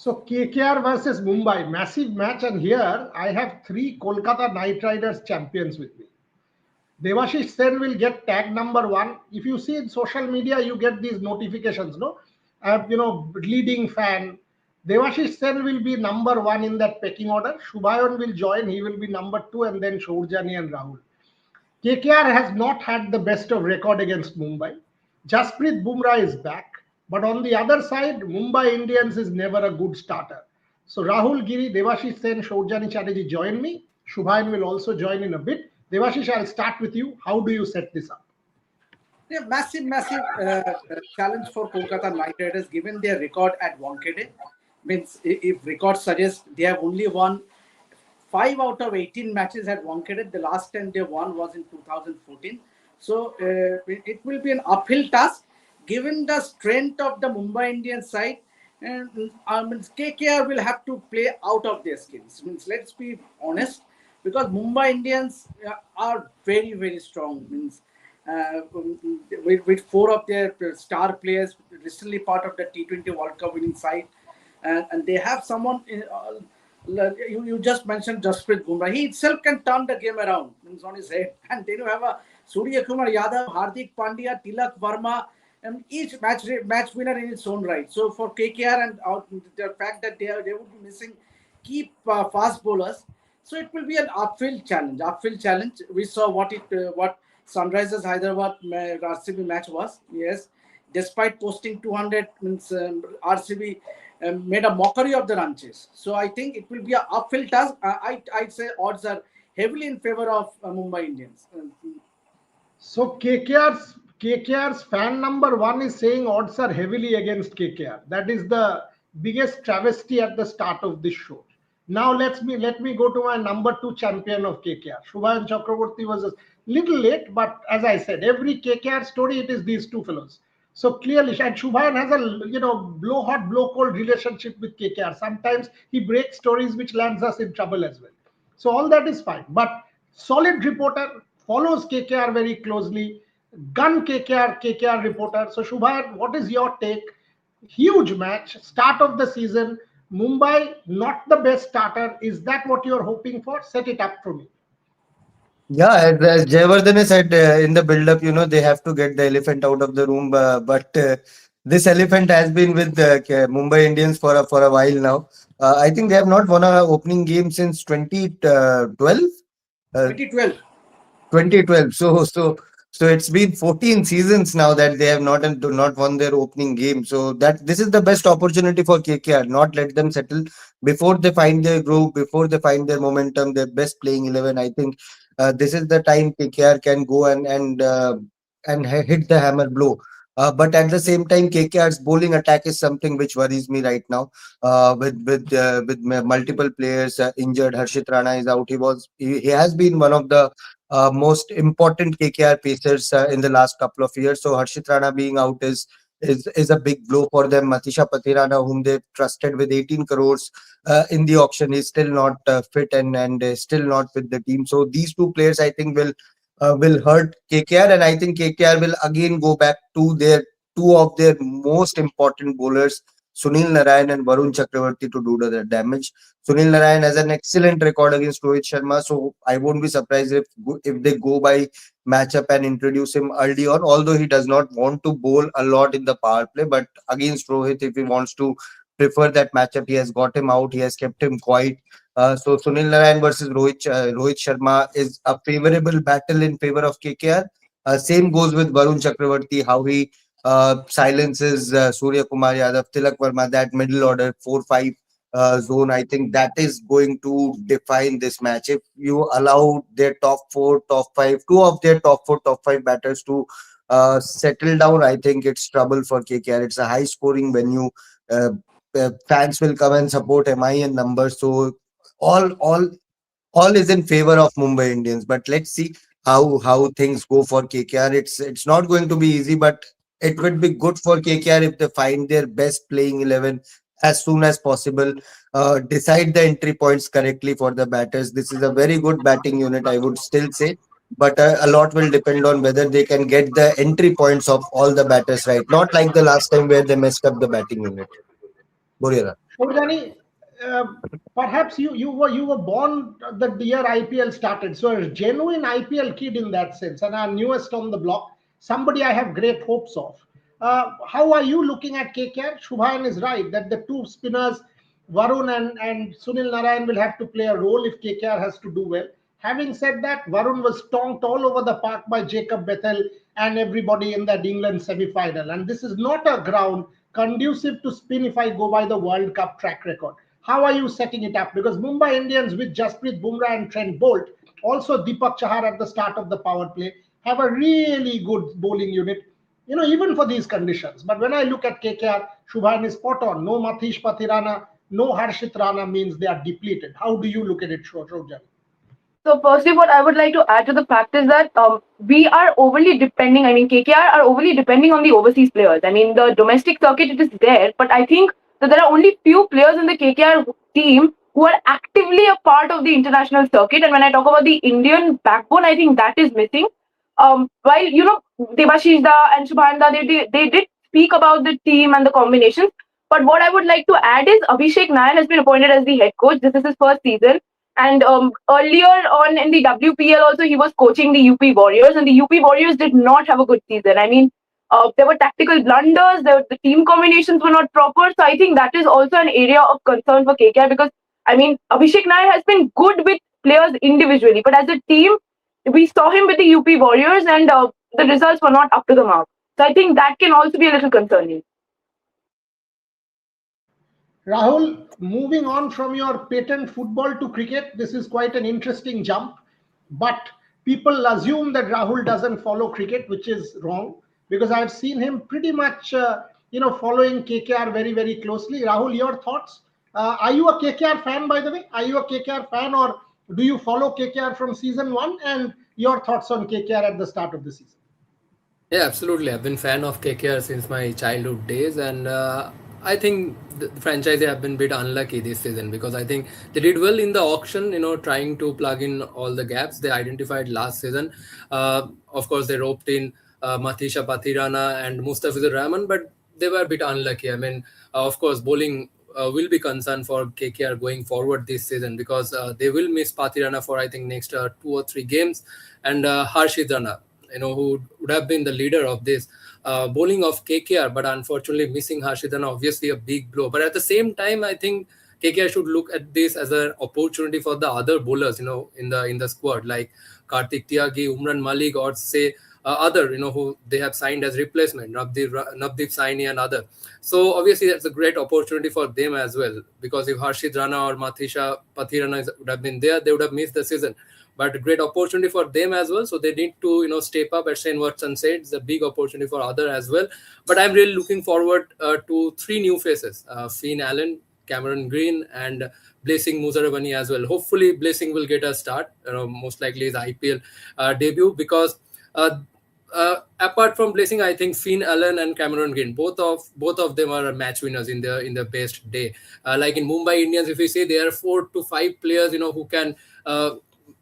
So KKR versus Mumbai, massive match, and here I have three Kolkata Knight Riders champions with me. Devashish Sen will get tag number one. If you see in social media, you get these notifications, no? Leading fan. Devashish Sen will be number one in that pecking order. Shubhayan will join. He will be number two, and then Shourjani and Rahul. KKR has not had the best of record against Mumbai. Jasprit Bumrah is back. But on the other side, Mumbai Indians is never a good starter. So Rahul Giri, Devashish Sen, Shourjani Chatterjee join me. Shubhayan will also join in a bit. Devashish, I'll start with you. How do you set this up? Yeah, massive challenge for Kolkata Knight Riders given their record at Wankhede. Means if records suggest they have only won 5 out of 18 matches at Wankhede. The last time they won was in 2014. So it will be an uphill task given the strength of the Mumbai Indians side. And KKR will have to play out of their skills. Means let's be honest, because Mumbai Indians are very strong. Means with four of their star players recently part of the T20 World Cup winning side, and they have someone. You just mentioned Jasprit Bumrah. He itself can turn the game around. Means on his head, and then you have a Surya Kumar Yadav, Hardik Pandya, Tilak Verma, and each match winner in its own right. So for KKR and the fact that they would be missing key fast bowlers, so it will be an upfield challenge. We saw what Sunrisers Hyderabad RCB match was. Yes, despite posting 200, means RCB made a mockery of the run chase. So I think it will be an uphill task. I'd say odds are heavily in favor of Mumbai Indians. So KKR's fan number one is saying odds are heavily against KKR. That is the biggest travesty at the start of this show. Now let me go to my number two champion of KKR. Shubhayan Chakraborty was a little late, but as I said, every KKR story it is these two fellows. So clearly, and Shubhayan has a blow hot, blow cold relationship with KKR. Sometimes he breaks stories which lands us in trouble as well. So all that is fine. But solid reporter follows KKR very closely. Gun KKR reporter. So Shubhayan, what is your take? Huge match, start of the season. Mumbai, not the best starter. Is that what you're hoping for? Set it up for me. Yeah, as Jayavardhan said in the build-up, they have to get the elephant out of the room. But this elephant has been with Mumbai Indians for a while now. I think they have not won a opening game since 2012. 2012. 2012. So it's been 14 seasons now that they have not won their opening game. So that this is the best opportunity for KKR. Not let them settle before they find their groove, before they find their momentum, their best playing 11. I think this is the time KKR can go and hit the hammer blow. But at the same time, KKR's bowling attack is something which worries me right now. With multiple players injured, Harshit Rana is out. He has been one of the most important KKR pacers in the last couple of years. So Harshit Rana being out is a big blow for them. Matisha Patirana, whom they trusted with 18 crores in the auction, is still not fit and still not with the team. So these two players, I think, will hurt KKR, and I think KKR will again go back to their two of their most important bowlers, Sunil Narayan and Varun Chakravarti, to do the damage. Sunil Narayan has an excellent record against Rohit Sharma, so I won't be surprised if they go by matchup and introduce him early on. Although he does not want to bowl a lot in the power play, but against Rohit, if he wants to prefer that matchup, he has got him out. He has kept him quiet. So Sunil Narayan versus Rohit Sharma is a favorable battle in favor of KKR. Same goes with Varun Chakravarti, how he silences Surya Kumar Yadav, Tilak Verma, that middle order 4-5 zone. I think that is going to define this match. If you allow their top four, top five, two of their top four, top five batters to settle down, I think it's trouble for KKR. It's a high scoring venue. Fans will come and support MI in numbers. So all all all is in favor of Mumbai Indians. But let's see how things go for KKR. It's not going to be easy, but it would be good for KKR if they find their best playing 11 as soon as possible. Decide the entry points correctly for the batters. This is a very good batting unit, I would still say. But a lot will depend on whether they can get the entry points of all the batters right. Not like the last time where they messed up the batting unit. Boriana. Shorjani, uh, perhaps you were born the year IPL started, so a genuine IPL kid in that sense, and our newest on the block, somebody I have great hopes of. How are you looking at KKR? Shubhayan is right that the two spinners, Varun and Sunil Narayan, will have to play a role if KKR has to do well. Having said that, Varun was stomped all over the park by Jacob Bethel and everybody in that England semi-final. And this is not a ground conducive to spin if I go by the World Cup track record. How are you setting it up? Because Mumbai Indians with Jasprit Bumrah and Trent Bolt, also Deepak Chahar at the start of the power play, have a really good bowling unit, even for these conditions. But when I look at KKR, Shubhan is spot on. No Mathish Pathirana, no Harshit Rana means they are depleted. How do you look at it, Shobhan? So firstly, what I would like to add to the fact is that we are overly depending. I mean, KKR are overly depending on the overseas players. I mean, the domestic circuit it is there, but I think that there are only few players in the KKR team who are actively a part of the international circuit. And when I talk about the Indian backbone, I think that is missing. While Debashish Da and Shubhan Da, they did speak about the team and the combinations. But what I would like to add is Abhishek Nair has been appointed as the head coach. This is his first season. And earlier on in the WPL also, he was coaching the UP Warriors, and the UP Warriors did not have a good season. I mean, there were tactical blunders, the team combinations were not proper. So I think that is also an area of concern for KKR because, I mean, Abhishek Nair has been good with players individually, but as a team, we saw him with the UP Warriors, and the results were not up to the mark. So I think that can also be a little concerning. Rahul, moving on from your patent football to cricket, this is quite an interesting jump. But people assume that Rahul doesn't follow cricket, which is wrong because I've seen him pretty much, following KKR very, very closely. Rahul, your thoughts? Are you a KKR fan, by the way? Are you a KKR fan, or do you follow KKR from season one? And your thoughts on KKR at the start of the season? Yeah, absolutely. I've been fan of KKR since my childhood days, and I think the franchise have been a bit unlucky this season because I think they did well in the auction. Trying to plug in all the gaps they identified last season. Of course, they roped in Mathisha Pathirana and Mustafizur Rahman, but they were a bit unlucky. I mean, of course, bowling will be concerned for KKR going forward this season because they will miss Pathirana for I think next 2 or 3 games, and Harshit Rana, who would have been the leader of this bowling of KKR, but unfortunately missing Harshitana, obviously a big blow. But at the same time, I think KKR should look at this as an opportunity for the other bowlers, in the squad like Kartik Tyagi, Umran Malik, or say other, who they have signed as replacement, Navdeep Saini and other. So obviously that's a great opportunity for them as well because if Harshit Rana or Mathisha Pathirana would have been there, they would have missed the season. But a great opportunity for them as well. So they need to, step up, as Shane Watson said. It's a big opportunity for other as well. But I'm really looking forward to 3 new faces: Finn Allen, Cameron Green, and Blessing Muzaravani as well. Hopefully, Blessing will get a start. Most likely his IPL debut because. Apart from Blessing, I think Finn Allen and Cameron Green, both of them are match winners in their best day. Like in Mumbai Indians, if you say there are 4 to 5 players, who can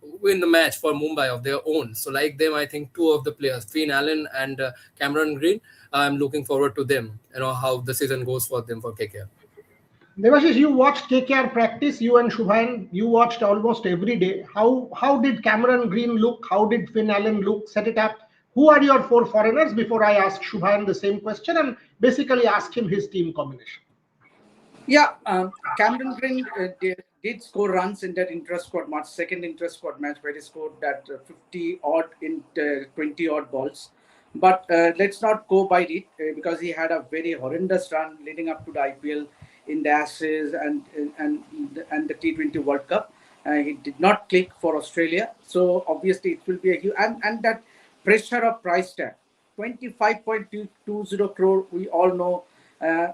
win the match for Mumbai of their own. So like them, I think 2 of the players, Finn Allen and Cameron Green, I'm looking forward to them. How the season goes for them for KKR. Devashish, you watched KKR practice, you and Shubhayan, you watched almost every day. How did Cameron Green look? How did Finn Allen look? Set it up. Who are your 4 foreigners before I ask Shubhayan the same question and basically ask him his team combination? Yeah, Cameron Green did score runs in that inter-squad match, second inter-squad match where he scored that 50 odd in 20 odd balls. But let's not go by it because he had a very horrendous run leading up to the IPL in the Ashes and the T20 World Cup. He did not click for Australia, so obviously it will be a huge and that pressure of price tag, 25.220 crore. We all know.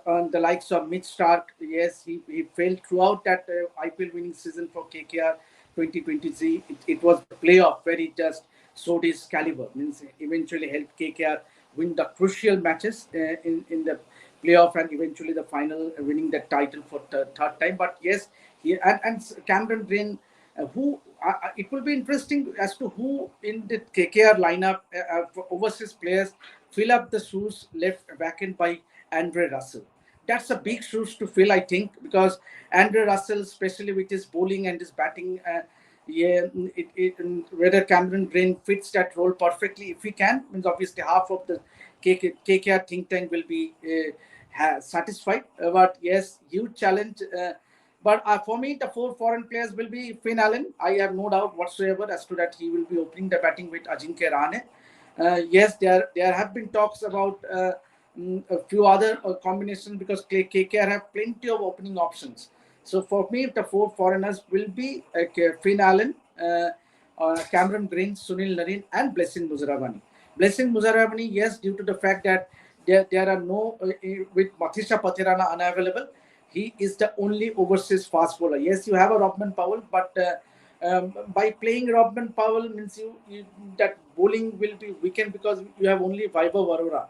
On the likes of Mitch Stark, yes, he failed throughout that IPL winning season for KKR 2023. It was the playoff where he just showed his caliber. Means eventually helped KKR win the crucial matches in the playoff and eventually the final, winning the title for the third time. But yes, and Cameron Green, who it will be interesting as to who in the KKR lineup for overseas players fill up the shoes left vacant by Andre Russell. that's a big shoes to fill, I think, because Andre Russell, especially with his bowling and his batting, yeah, whether Cameron Green fits that role perfectly. If he can, means obviously half of the KKR think tank will be satisfied. But yes, huge challenge. But for me, the four foreign players will be Finn Allen. I have no doubt whatsoever as to that he will be opening the batting with Ajinkya Rahane. Yes, there have been talks about a few other combinations because KKR have plenty of opening options. So for me, the four foreigners will be Finn Allen, Cameron Green, Sunil Narine, and Blessing Muzarabani. Blessing Muzarabani, yes, due to the fact that there are no with Matisha Patirana unavailable, he is the only overseas fast bowler. Yes, you have a Robman Powell, but by playing Robman Powell means you that bowling will be weakened because you have only Vaibhav Arora.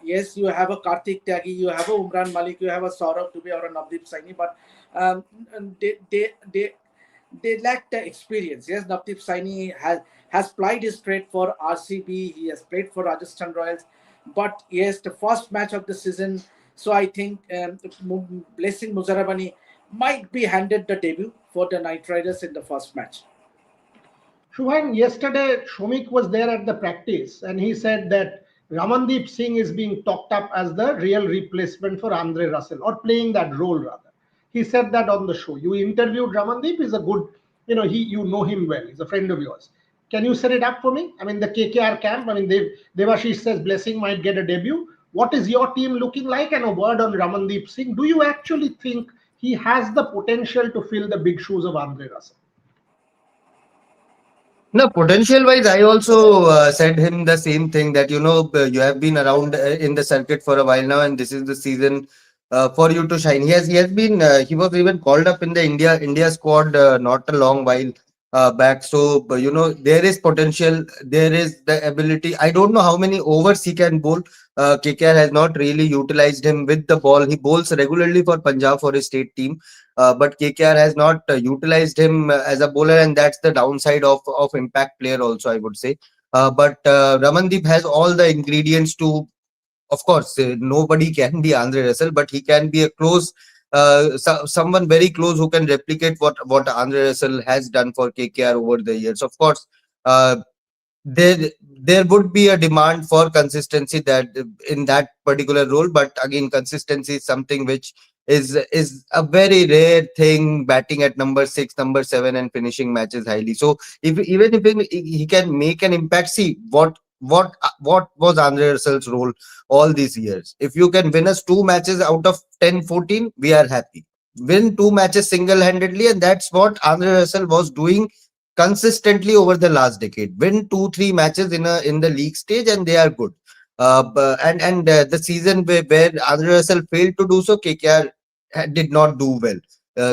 Yes, you have a Karthik Tyagi, you have a Umran Malik, you have a Saurabh Dubey or a Navdeep Saini, but um, they lack the experience. Yes, Navdeep Saini has played his trade for RCB, he has played for Rajasthan Royals, but yes, the first match of the season. So I think Blessing Muzarabani might be handed the debut for the Knight Riders in the first match. Shubhan, yesterday Shomik was there at the practice and he said that Ramandeep Singh is being talked up as the real replacement for Andre Russell or playing that role rather. He said that on the show. You interviewed Ramandeep, he's a good, you know him well, he's a friend of yours. Can you set it up for me? I mean, the KKR camp, I mean, Devashish says Blessing might get a debut. What is your team looking like? And a word on Ramandeep Singh. Do you actually think he has the potential to fill the big shoes of Andre Russell? No, potential wise, I also said him the same thing that you have been around in the circuit for a while now, and this is the season for you to shine. He has been he was even called up in the India squad not a long while back. So there is potential, there is the ability. I don't know how many overs he can bowl. KKR has not really utilized him with the ball. He bowls regularly for Punjab for his state team, but KKR has not utilized him as a bowler, and that's the downside of impact player also, I would say. But Ramandeep has all the ingredients to, of course, nobody can be Andre Russell, but he can be a close, someone very close who can replicate what Andre Russell has done for KKR over the years. Of course, uh, there would be a demand for consistency that in that particular role, but again, consistency is something which is a very rare thing, batting at number 6, number 7, and finishing matches highly. So if even if he can make an impact, see what was Andre Russell's role all these years. If you can win us 2 matches out of 10, 14, we are happy. Win 2 matches single-handedly, and that's what Andre Russell was doing consistently over the last decade. Win 2 3 matches in the league stage, and they are good. And the season where Andre Russell failed to do so, KKR did not do well.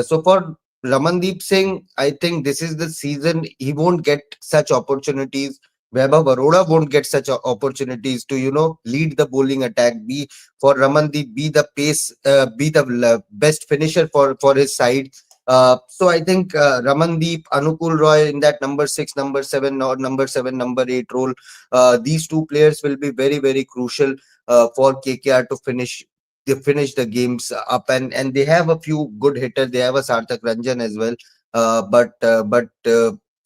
So for Ramandeep Singh, I think this is the season he won't get such opportunities. Vaibhav Arora won't get such opportunities to lead the bowling attack. Be for Ramandeep, be the pace, be the best finisher for his side. So I think Ramandeep, Anukul Roy in that number 6, number 7, or number 7, number 8 role, these two players will be very, very crucial for KKR to finish the games up, and they have a few good hitters. They have a Sarthak Ranjan as well. But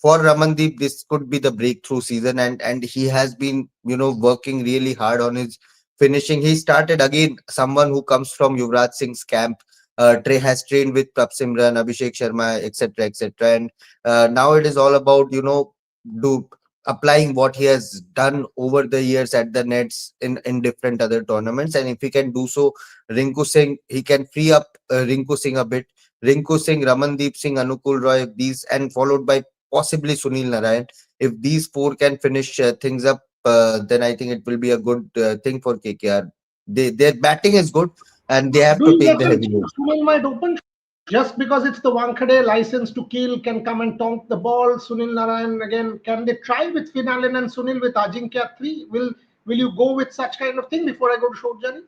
for Ramandeep, this could be the breakthrough season, and he has been working really hard on his finishing. He started again, someone who comes from Yuvraj Singh's camp. Has trained with Prab Simran, Abhishek Sharma, etc., etc. And now it is all about do applying what he has done over the years at the nets in different other tournaments. And if he can do so, Rinku Singh, he can free up Rinku Singh a bit. Rinku Singh, Ramandeep Singh, Anukul Roy, these, and followed by possibly Sunil Narayan. If these four can finish things up, then I think it will be a good thing for KKR. Their batting is good, and they have Do to you take the reckon heavy load. Sunil might open just because it's the Wankhede license to kill, can come and tonk the ball? Sunil Narayan again. Can they try with Finn Allen and Sunil with Ajinkya 3? Will you go with such kind of thing before I go to Shobjani?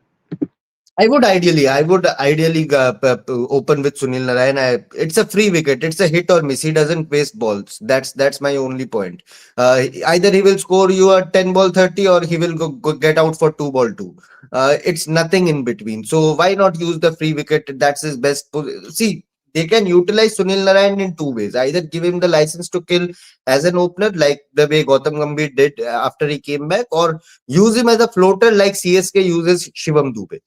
I would ideally open with Sunil Narayan. It's a free wicket. It's a hit or miss. He doesn't waste balls. That's my only point. Either he will score you a 10 ball 30, or he will go get out for 2 ball 2. It's nothing in between. So why not use the free wicket? That's his best. See, they can utilize Sunil Narayan in two ways. Either give him the license to kill as an opener, like the way Gautam Gambhir did after he came back, or use him as a floater like CSK uses Shivam Dube.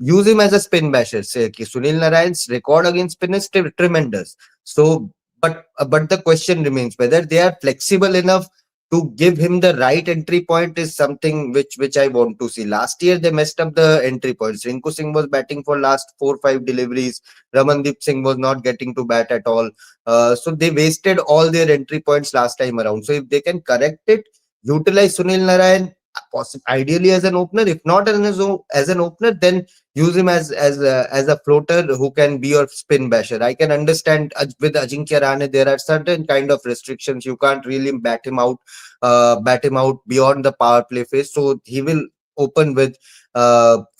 Use him as a spin basher. Say, okay, Sunil Narayan's record against spin is tremendous. So, but the question remains whether they are flexible enough to give him the right entry point is something which I want to see. Last year they messed up the entry points. Rinku Singh was batting for last 4 5 deliveries. Ramandeep Singh was not getting to bat at all. So they wasted all their entry points last time around. So if they can correct it, utilize Sunil Narayan ideally as an opener. If not as an opener, then use him as a floater who can be your spin basher. I can understand with Ajinkya Rahane there are certain kind of restrictions. You can't really bat him out beyond the power play phase. So he will open with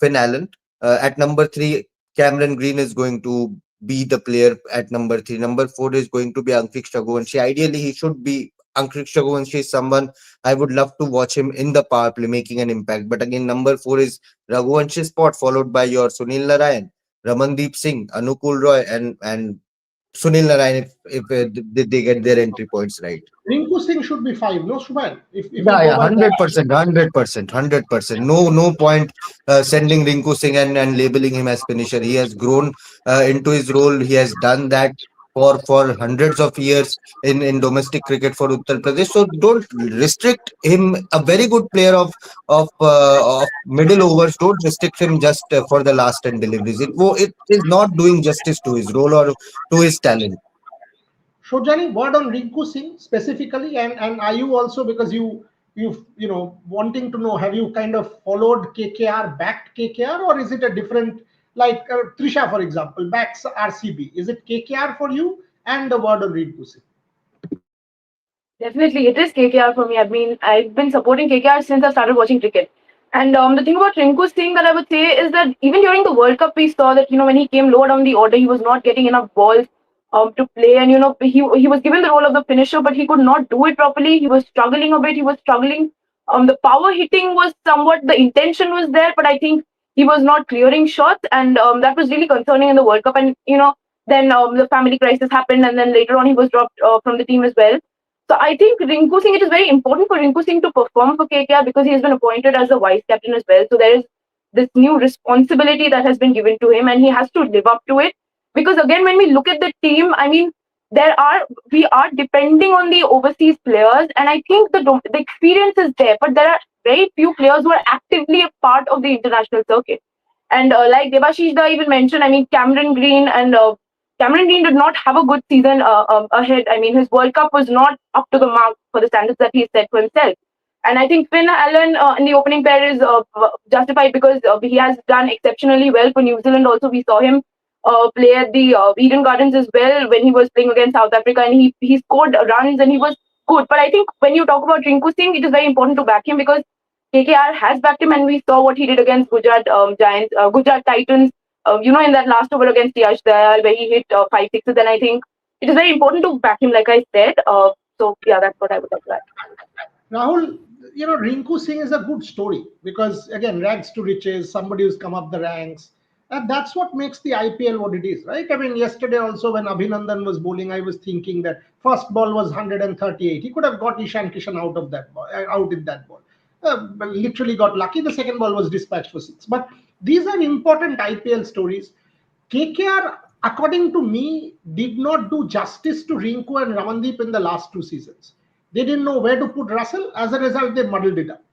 Finn Allen at number three. Cameron Green is going to be the player at number three. Number four is going to be Ankit Raghuvanshi. Ideally, he should be. Ankit Raghuvanshi is someone I would love to watch him in the power play making an impact. But again, number four is Raghuvanshi spot, followed by your Sunil Narayan, Ramandeep Singh, Anukul Roy, and Sunil Narayan if they get their entry points right. Rinku Singh should be five, no, Shubhan? If we Yeah, go yeah, by that. 100%, 100%, 100%. No point sending Rinku Singh and labeling him as finisher. He has grown into his role. He has done that for hundreds of years in domestic cricket for Uttar Pradesh. So don't restrict him. A very good player of middle overs. Don't restrict him just for the last 10 deliveries. It is not doing justice to his role or to his talent. Shojani, word on Rinku Singh specifically, and are you also, because you wanting to know, have you kind of followed KKR, backed KKR, or is it a different, like Trisha for example backs RCB? Is it KKR for you? And the word on Rinku Singh. Definitely, it is KKR for me. I mean, I've been supporting KKR since I started watching cricket. And the thing about Rinku Singh that I would say is that even during the World Cup, we saw that when he came lower down the order, he was not getting enough balls to play, and he was given the role of the finisher, but he could not do it properly. He was struggling a bit. He was struggling. The power hitting was somewhat, the intention was there, but I think he was not clearing shots, and that was really concerning in the World Cup. And then the family crisis happened, and then later on he was dropped from the team as well. So I think Rinku Singh, it is very important for Rinku Singh to perform for KKR because he has been appointed as the vice captain as well. So there is this new responsibility that has been given to him, and he has to live up to it. Because again, when we look at the team, I mean, we are depending on the overseas players, and I think the experience is there, but there are very few players who are actively a part of the international circuit. And like Debashish Da even mentioned, I mean, Cameron Green did not have a good season ahead. I mean, his World Cup was not up to the mark for the standards that he set for himself. And I think Finn Allen in the opening pair is justified because he has done exceptionally well for New Zealand. Also, we saw him play at the Eden Gardens as well when he was playing against South Africa, and he scored runs and he was good. But I think when you talk about Rinku Singh, it is very important to back him because KKR has backed him, and we saw what he did against Gujarat Titans. In that last over against Yash Dayal, where he hit 5 6s, and I think it is very important to back him, like I said. So yeah, that's what I would like to add. Rahul, Rinku Singh is a good story because, again, rags to riches, somebody who's come up the ranks. And that's what makes the IPL what it is, right? I mean, yesterday also when Abhinandan was bowling, I was thinking that first ball was 138. He could have got Ishan Kishan out of that ball, out in that ball. Literally got lucky. The second ball was dispatched for six. But these are important IPL stories. KKR, according to me, did not do justice to Rinku and Ramandeep in the last two seasons. They didn't know where to put Russell. As a result, they muddled it up.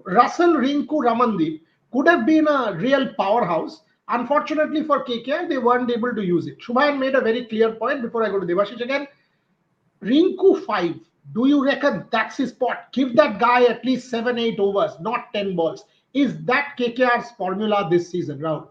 Russell, Rinku, Ramandeep could have been a real powerhouse. Unfortunately for KKR, they weren't able to use it. Shubhayan made a very clear point before I go to Devashish again. Rinku 5. Do you reckon that's his spot? Give that guy at least 7, 8 overs, not 10 balls. Is that KKR's formula this season, Rahul?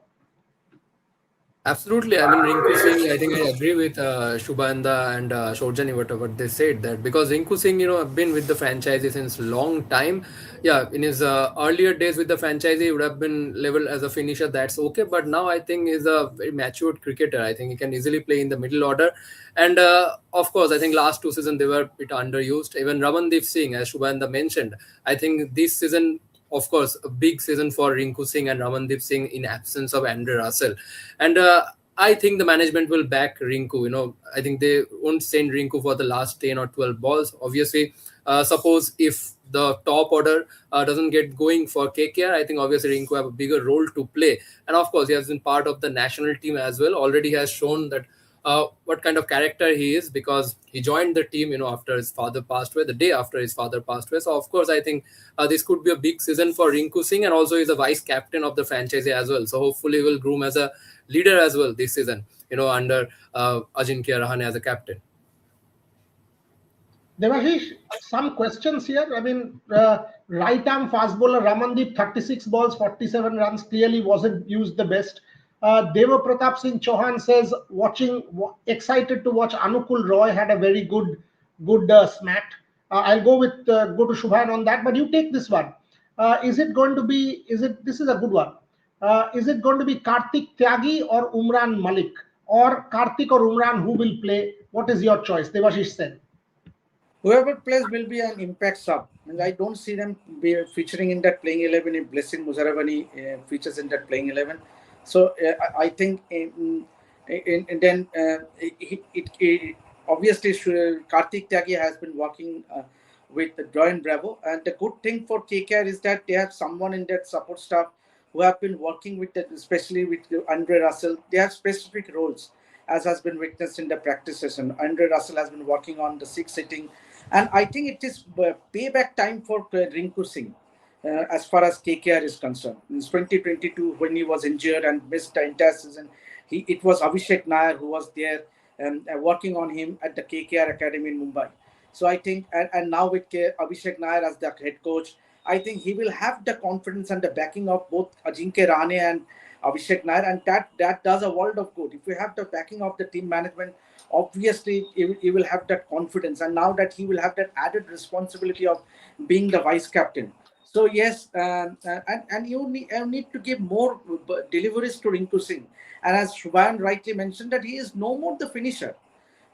Absolutely. I mean, Rinku Singh, I think I agree with Shubhanda and Shorjani, what they said, that because Rinku Singh, have been with the franchise since long time. Yeah, in his earlier days with the franchise, he would have been leveled as a finisher. That's okay. But now I think he's a very matured cricketer. I think he can easily play in the middle order. And of course, I think last 2 seasons they were a bit underused. Even Ramandeep Singh, as Shubhanda mentioned, I think this season of course, a big season for Rinku Singh and Ramandeep Singh in absence of Andre Russell. And I think the management will back Rinku. I think they won't send Rinku for the last 10 or 12 balls. Obviously, suppose if the top order doesn't get going for KKR, I think obviously Rinku have a bigger role to play. And of course, he has been part of the national team as well. Already has shown that what kind of character he is, because he joined the team, after his father passed away, the day after his father passed away. So of course, I think this could be a big season for Rinku Singh, and also he's a vice captain of the franchise as well. So hopefully, he will groom as a leader as well this season. Under Ajinkya Rahane as a captain. Devashish, some questions here. I mean, right arm fast bowler Ramandeep, 36 balls, 47 runs, clearly wasn't used the best. Deva Pratap Singh Chauhan says, excited to watch Anukul Roy had a very good smack. I'll go to Shubhan on that, but you take this one. Is it going to be? This is a good one. Is it going to be Karthik Tyagi or Umran Malik, or Karthik or Umran? Who will play? What is your choice? Devashish said. Whoever plays will be an impact sub. And I don't see them be featuring in that playing 11 if Blessing Muzaravani features in that playing 11. So I think then obviously Karthik Tyagi has been working with Brian Bravo. And the good thing for KKR is that they have someone in that support staff who have been working with that, especially with Andre Russell. They have specific roles, as has been witnessed in the practice session. Andre Russell has been working on the six hitting. And I think it is payback time for Rinku Singh as far as KKR is concerned. In 2022, when he was injured and missed the entire season, it was Abhishek Nair who was there working on him at the KKR Academy in Mumbai. So I think, and now with Abhishek Nair as the head coach, I think he will have the confidence and the backing of both Ajinkya Rahane and Abhishek Nair, and that does a world of good. If you have the backing of the team management, obviously he will have that confidence, and now that he will have that added responsibility of being the vice captain. So yes, and you need to give more deliveries to Rinku Singh, and as Shubhan rightly mentioned, that he is no more the finisher.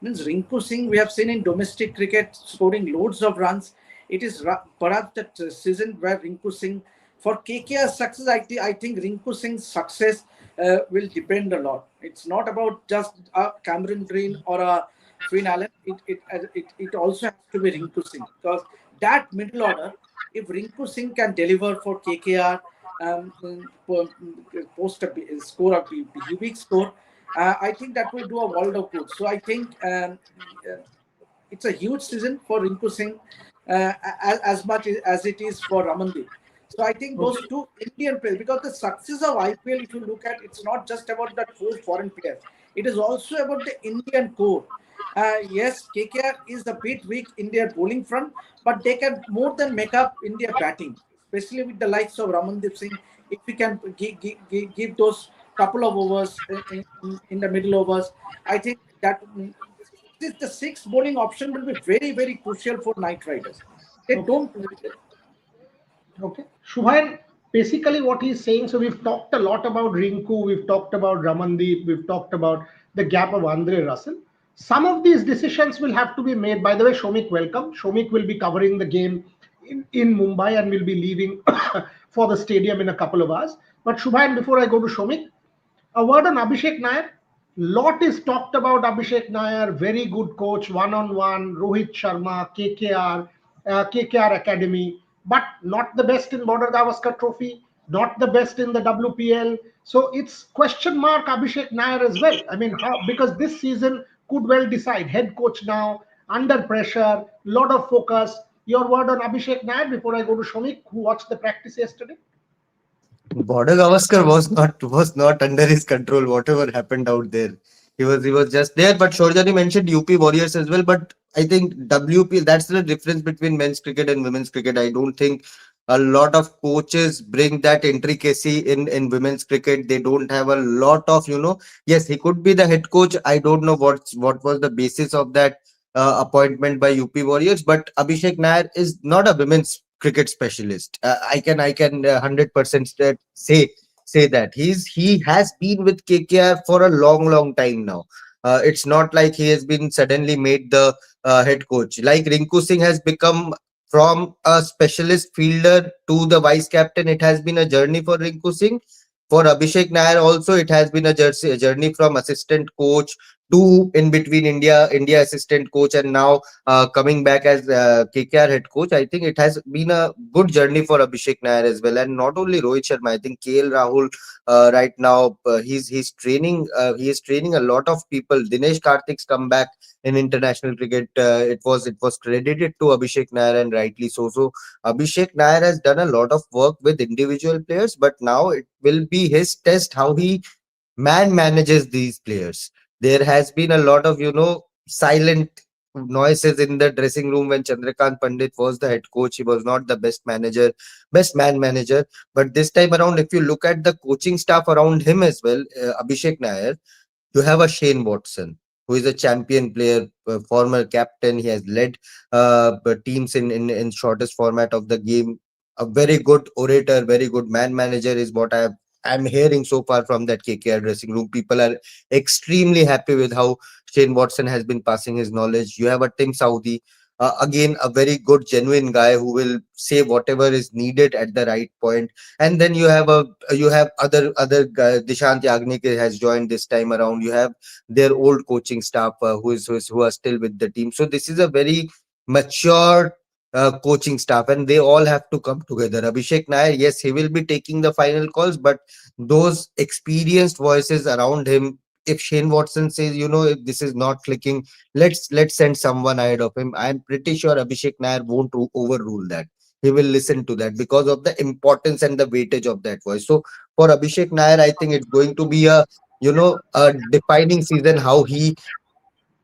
Means Rinku Singh, we have seen in domestic cricket scoring loads of runs. It is perhaps that season where Rinku Singh, for KKR success, I think Rinku Singh's success will depend a lot. It's not about just a Cameron Green or a Finn Allen. It also has to be Rinku Singh, because that middle order, if Rinku Singh can deliver for KKR, post a score of big score, I think that will do a world of good. So I think it's a huge season for Rinku Singh as much as it is for Ramandeep. So I think those two Indian players, because the success of IPL, if you look at, it's not just about the four foreign players. It is also about the Indian core. Yes, KKR is a bit weak in their bowling front, but they can more than make up in their batting, especially with the likes of Ramandeep Singh. If we can give those couple of overs in the middle overs, I think that the sixth bowling option will be very, very crucial for Knight Riders. They don't. Okay. Shubhan, basically what he's saying, so we've talked a lot about Rinku, we've talked about Ramandeep, we've talked about the gap of Andre Russell. Some of these decisions will have to be made. By the way, Shomik, welcome. Shomik will be covering the game in Mumbai and will be leaving for the stadium in a couple of hours. But Shubhan, before I go to Shomik, a word on Abhishek Nair. Lot is talked about Abhishek Nair, very good coach, one-on-one, Rohit Sharma, KKR Academy, but not the best in Border Gavaskar Trophy, not the best in the WPL. So it's question mark Abhishek Nair as well. I mean, how, because this season could well decide. Head coach now, under pressure, lot of focus. Your word on Abhishek Nair before I go to Shomik, who watched the practice yesterday? Border Gavaskar was not under his control. Whatever happened out there, he was just there. But Shorjani mentioned UP Warriors as well. But I think WP, that's the difference between men's cricket and women's cricket. I don't think a lot of coaches bring that intricacy in women's cricket. They don't have a lot of, yes, he could be the head coach. I don't know what was the basis of that appointment by UP Warriors, but Abhishek Nair is not a women's cricket specialist. I can 100% say that he has been with KKR for a long time now. It's not like he has been suddenly made the head coach. Like Rinku Singh has become from a specialist fielder to the vice captain, it has been a journey for Rinku Singh. For Abhishek Nair also, it has been a journey from assistant coach to in between India assistant coach, and now coming back as KKR head coach. I think it has been a good journey for Abhishek Nair as well, and not only Rohit Sharma. I think KL Rahul right now he is training a lot of people. Dinesh Karthik's comeback in international cricket, it was credited to Abhishek Nair, and rightly so. So Abhishek Nair has done a lot of work with individual players, but now it will be his test how he man manages these players. There has been a lot of silent noises in the dressing room when Chandrakant Pandit was the head coach. He was not the best man manager. But this time around, if you look at the coaching staff around him as well, Abhishek Nair, you have a Shane Watson, who is a champion player, former captain. He has led teams in shortest format of the game. A very good orator, very good man manager is what I'm hearing so far from that KKR dressing room. People are extremely happy with how Shane Watson has been passing his knowledge. You have a Tim Saudi, again a very good, genuine guy who will say whatever is needed at the right point. And then you have other guy, Dishant Yagnik has joined this time around. You have their old coaching staff who are still with the team. So this is a very mature coaching staff, and they all have to come together. Abhishek Nair, yes, he will be taking the final calls, but those experienced voices around him. If Shane Watson says, if this is not clicking, let's send someone ahead of him. I'm pretty sure Abhishek Nair won't overrule that. He will listen to that because of the importance and the weightage of that voice. So for Abhishek Nair, I think it's going to be a defining season how he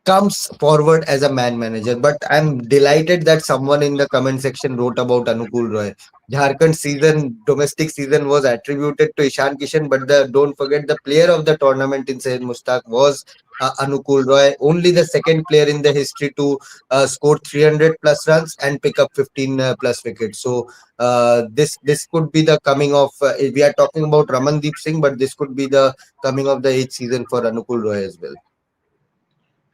comes forward as a man manager. But I'm delighted that someone in the comment section wrote about Anukul Roy. Jharkhand season, domestic season was attributed to Ishan Kishan, but don't forget the player of the tournament in Syed Mushtaq was Anukul Roy, only the second player in the history to score 300 plus runs and pick up 15 plus wickets. So this could be the coming of. We are talking about Ramandeep Singh, but this could be the coming of the eighth season for Anukul Roy as well.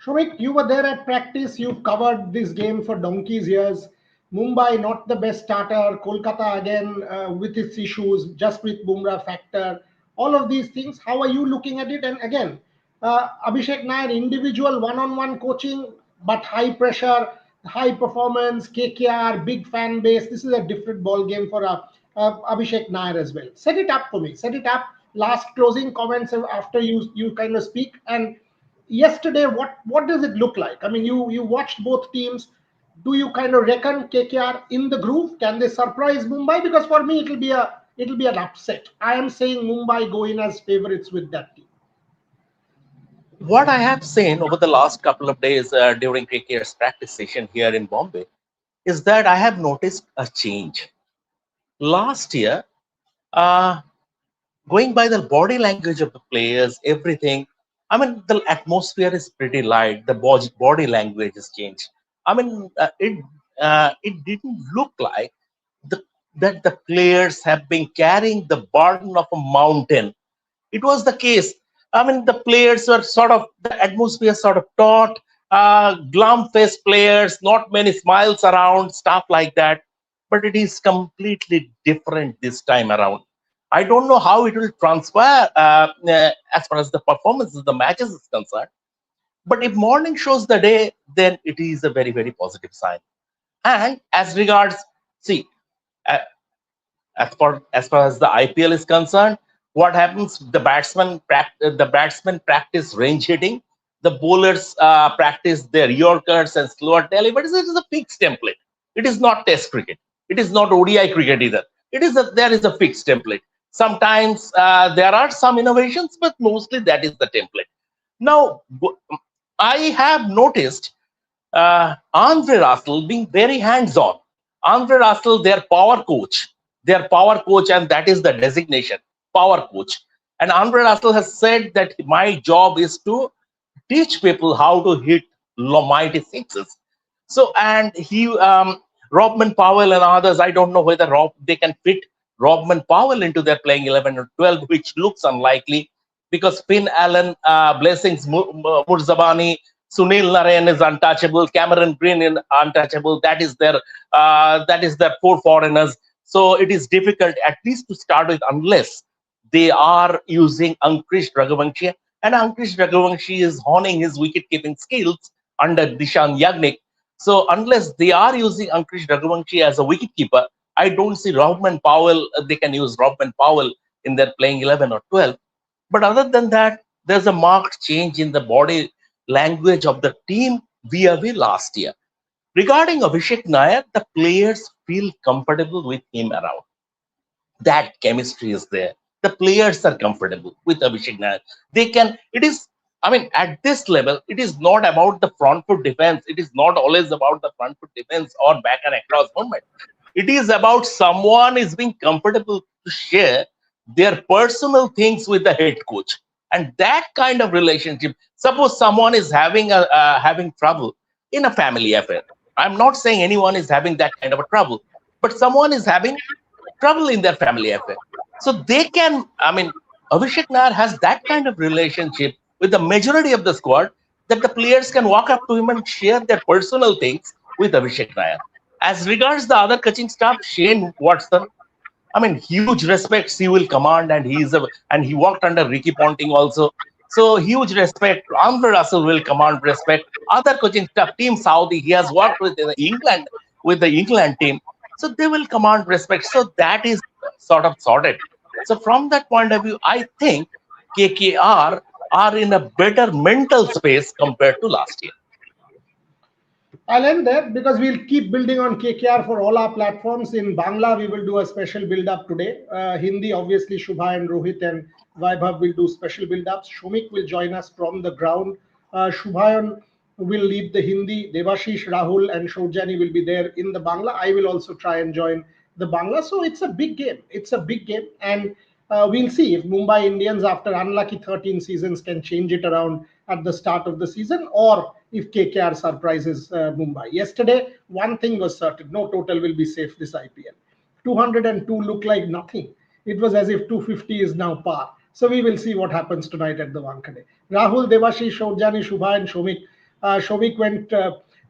Shomik, you were there at practice. You've covered this game for donkey's years. Mumbai, not the best starter. Kolkata, again, with its issues, just with Bumrah factor. All of these things, how are you looking at it? And again, Abhishek Nair, individual one-on-one coaching, but high pressure, high performance, KKR, big fan base. This is a different ball game for Abhishek Nair as well. Set it up for me. Set it up. Last closing comments after you kind of speak. And yesterday, what does it look like? I mean, you watched both teams. Do you kind of reckon KKR in the groove? Can they surprise Mumbai? Because for me, it'll be an upset. I am saying Mumbai go in as favorites with that team. What I have seen over the last couple of days during KKR's practice session here in Bombay is that I have noticed a change. Last year, uh, going by the body language of the players, everything, I mean, the atmosphere is pretty light. The body language has changed. I mean, it didn't look like the, that the players have been carrying the burden of a mountain. It was the case. I mean, the players were sort of, the atmosphere sort of taut, glum faced players, not many smiles around, stuff like that. But it is completely different this time around. I don't know how it will transpire as far as the performance of the matches is concerned. But if morning shows the day, then it is a very, very positive sign. And as regards, see, uh, as far as the IPL is concerned, what happens? The batsmen practice range hitting. The bowlers practice their Yorkers and slower deliveries. It is a fixed template. It is not Test cricket. It is not ODI cricket either. There is a fixed template. Sometimes there are some innovations, but mostly that is the template. Now, I have noticed Andre Russell being very hands-on. Andre Russell, their power coach, and that is the designation, power coach. And Andre Russell has said that my job is to teach people how to hit mighty sixes. So, and Robman Powell and others, I don't know whether they can fit Robman Powell into their playing 11 or 12, which looks unlikely because Finn Allen, Blessings Murzabani, Sunil Narayan is untouchable. Cameron Green is untouchable. That is their four foreigners. So it is difficult, at least to start with, unless they are using Ankush Raghuvanshi, and Ankush Raghuvanshi is honing his wicket-keeping skills under Dishan Yagnik. So unless they are using Ankush Raghuvanshi as a wicketkeeper, I don't see Robman Powell. They can use Robman Powell in their playing 11 or 12. But other than that, there's a marked change in the body language of the team vis-a-vis last year. Regarding Abhishek Nair, the players feel comfortable with him around. That chemistry is there. The players are comfortable with Abhishek Nair. It is, I mean, at this level, it is not about the front foot defense. It is not always about the front foot defense or back and across movement. It is about someone is being comfortable to share their personal things with the head coach. And that kind of relationship, suppose someone is having trouble in a family affair. I'm not saying anyone is having that kind of a trouble, but someone is having trouble in their family affair. So they can, I mean, Abhishek Nair has that kind of relationship with the majority of the squad that the players can walk up to him and share their personal things with Abhishek Nair. As regards the other coaching staff, Shane Watson, I mean, huge respects he will command, and he worked under Ricky Ponting also. So huge respect. Andre Russell will command respect. Other coaching staff, Team Saudi, he has worked with the England team. So they will command respect. So that is sort of sorted. So from that point of view, I think KKR are in a better mental space compared to last year. I'll end there because we'll keep building on KKR for all our platforms. In Bangla, we will do a special build-up today. Hindi, obviously, Shubha and Rohit and Vaibhav will do special build-ups. Shumik will join us from the ground. Shubhayan will lead the Hindi. Devashish, Rahul and Shojani will be there in the Bangla. I will also try and join the Bangla. So it's a big game. It's a big game. And we'll see if Mumbai Indians, after unlucky 13 seasons, can change it around at the start of the season, or if KKR surprises Mumbai. Yesterday, one thing was certain: no total will be safe this IPL. 202 looked like nothing. It was as if 250 is now par. So we will see what happens tonight at the Wankhede. Rahul, Devashish, Shojani, Shubha, and Shomik. Shomik went,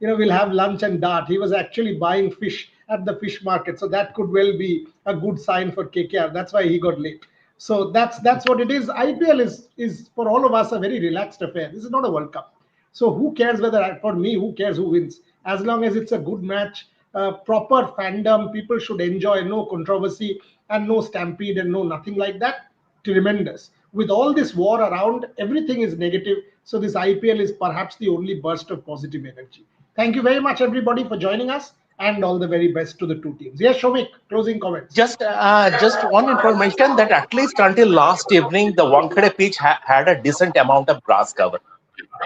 we'll have lunch and dart. He was actually buying fish at the fish market. So that could well be a good sign for KKR. That's why he got late. So that's what it is. IPL is for all of us a very relaxed affair. This is not a World Cup. So who cares whether, for me, who cares who wins? As long as it's a good match, proper fandom, people should enjoy, no controversy and no stampede and no nothing like that. Tremendous. With all this war around, everything is negative. So this IPL is perhaps the only burst of positive energy. Thank you very much, everybody, for joining us, and all the very best to the two teams. Yes, Shomik, closing comments. Just one information that at least until last evening, the Wankhede pitch had a decent amount of grass cover.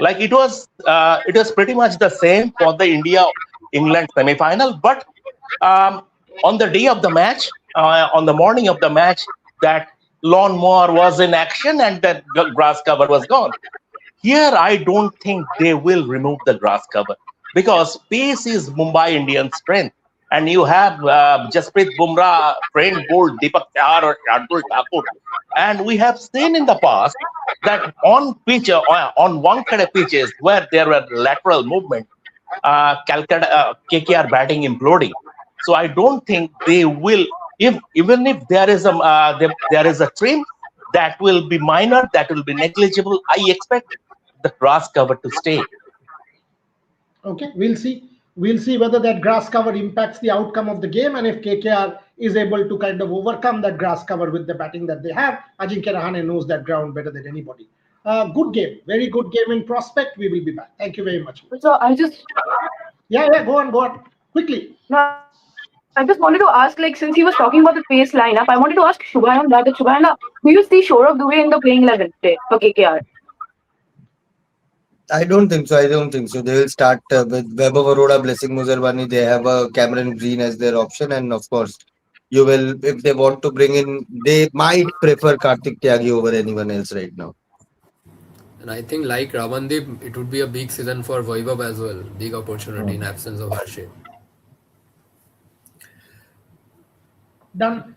Like it was pretty much the same for the India-England semi-final. But on the day of the match, on the morning of the match, that lawnmower was in action and that grass cover was gone. Here, I don't think they will remove the grass cover because pace is Mumbai Indians' strength. And you have Jasprit Bumrah, Trent Bolt, Deepak Chahar, or Shardul Thakur. And we have seen in the past that on Wankhede pitches where there were lateral movement, KKR batting imploding. So I don't think they will. Even if there is a trim, that will be minor, that will be negligible. I expect the grass cover to stay. Okay, we'll see. We'll see whether that grass cover impacts the outcome of the game, and if KKR is able to kind of overcome that grass cover with the batting that they have. Ajinkya Rahane knows that ground better than anybody. Good game, very good game in prospect. We will be back. Thank you very much. So I just Go on quickly. no, I just wanted to ask, like, since he was talking about the pace lineup, I wanted to ask Shubhayan that. Shubhayan, do you see Shourav Dubey in the playing 11 today for KKR? I don't think so. They will start with Vaibhav Arora, Blessing Muzarwani. They have a Cameron Green as their option, and of course, you will, if they want to bring in, they might prefer Kartik Tyagi over anyone else right now. And I think, like Ravandeep, it would be a big season for Vaibhav as well. Big opportunity in absence of Harshit. Done.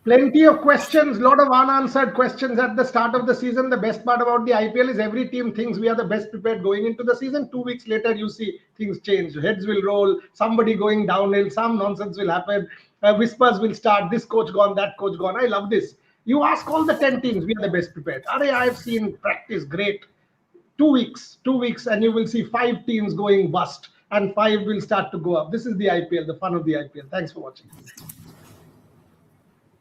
Plenty of questions, lot of unanswered questions at the start of the season. The best part about the IPL is every team thinks we are the best prepared going into the season. 2 weeks later, you see things change. Heads will roll, somebody going downhill, some nonsense will happen. Whispers will start. This coach gone, that coach gone. I love this. You ask all the 10 teams, we are the best prepared. Are I've seen practice, great. 2 weeks, and you will see 5 teams going bust, and 5 will start to go up. This is the IPL, the fun of the IPL. Thanks for watching.